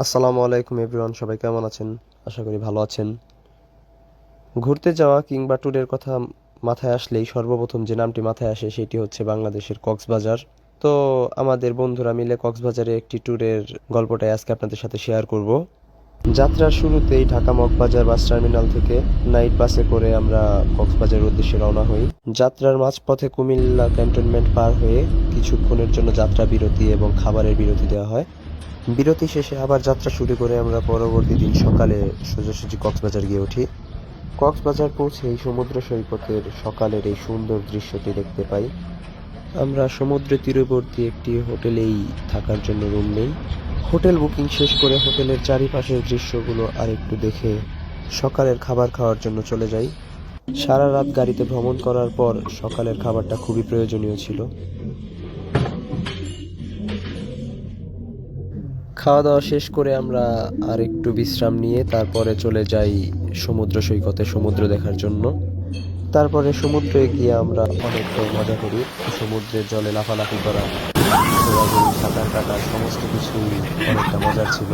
আসসালামু আলাইকুম এভরিওয়ান, সবাই কেমন আছেন? আশা করি ভালো আছেন। ঘুরতে যাওয়া কিংবা ট্যুরের কথা মাথায় আসলেই সর্বপ্রথম যে নামটি মাথায় আসে সেটি হচ্ছে বাংলাদেশের কক্সবাজার। তো আমাদের বন্ধুরা মিলে কক্সবাজারে একটি ট্যুরের গল্পটাই আজকে আপনাদের সাথে শেয়ার করব। যাত্রার শুরুতেই ঢাকা মগবাজার বাস টার্মিনাল থেকে নাইট বাসে করে আমরা কক্সবাজারের উদ্দেশ্যে রওনা হই। যাত্রার মাঝপথে কুমিল্লা ক্যান্টনমেন্ট পার হয়ে কিছুক্ষণের জন্য যাত্রা বিরতি এবং খাবারের বিরতি দেওয়া হয়। বিরতি শেষে আবার যাত্রা শুরু করে আমরা পরবর্তী দিন সকালে সোজাসুজি কক্সবাজার গিয়ে উঠি। কক্সবাজার পৌঁছেই সমুদ্র সৈকতের সকালের এই সুন্দর দৃশ্যটি দেখতে পাই। আমরা সমুদ্র তীরবর্তী একটি হোটেলেই থাকার জন্য রুম নেই। হোটেল বুকিং শেষ করে হোটেলের চারিপাশের দৃশ্যগুলো আর একটু দেখে সকালের খাবার খাওয়ার জন্য চলে যাই। সারা রাত গাড়িতে ভ্রমণ করার পর সকালের খাবারটা খুবই প্রয়োজনীয় ছিল। খাওয়া দাওয়া শেষ করে আমরা আর একটু বিশ্রাম নিয়ে তারপরে চলে যাই সমুদ্র সৈকতে সমুদ্র দেখার জন্য। তারপরে সমুদ্রে গিয়ে আমরা অনেকটাই মজা করি। সমুদ্রের জলে লাফালাফি করা, ঘোরাঘুরি, সাঁতার কাটা সমস্ত কিছুই অনেকটা মজার ছিল।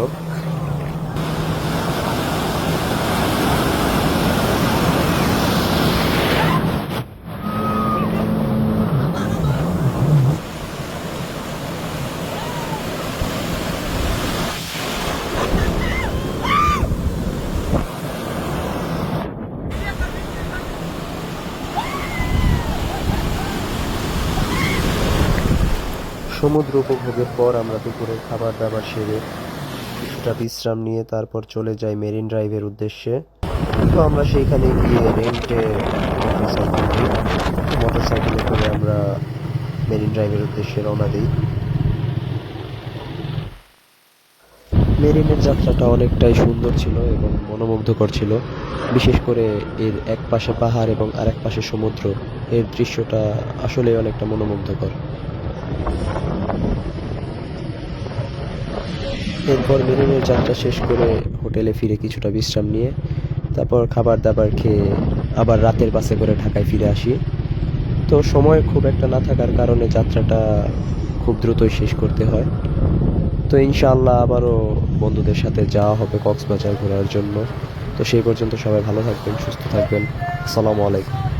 সমুদ্র উপভোগের পর আমরা দুপুরের খাবার দাবার সেরে কিছুটা বিশ্রাম নিয়ে তারপর চলে যাই মেরিন ড্রাইভের উদ্দেশ্যে। তো আমরা সেইখানে গিয়ে রেন্টে মোটরসাইকেল নিই। মোটরসাইকেলে করে আমরা মেরিন ড্রাইভের উদ্দেশ্যে রওনা দিই। মেরিনের যাত্রাটা অনেকটাই সুন্দর ছিল এবং মনোমুগ্ধকর ছিল। বিশেষ করে এর এক পাশে পাহাড় এবং আরেক পাশে সমুদ্র, এর দৃশ্যটা আসলেই অনেকটা মনোমুগ্ধকর। এরপর মেরিনের যাত্রা শেষ করে হোটেলে ফিরে কিছুটা বিশ্রাম নিয়ে তারপর খাবার দাবার খেয়ে আবার রাতের বাসে করে ঢাকায় ফিরে আসি। তো সময় খুব একটা না থাকার কারণে যাত্রাটা খুব দ্রুতই শেষ করতে হয়। তো ইনশাআল্লাহ আবারও বন্ধুদের সাথে যাওয়া হবে কক্সবাজার ঘোরার জন্য। তো সেই পর্যন্ত সবাই ভালো থাকবেন, সুস্থ থাকবেন। আসসালামু আলাইকুম।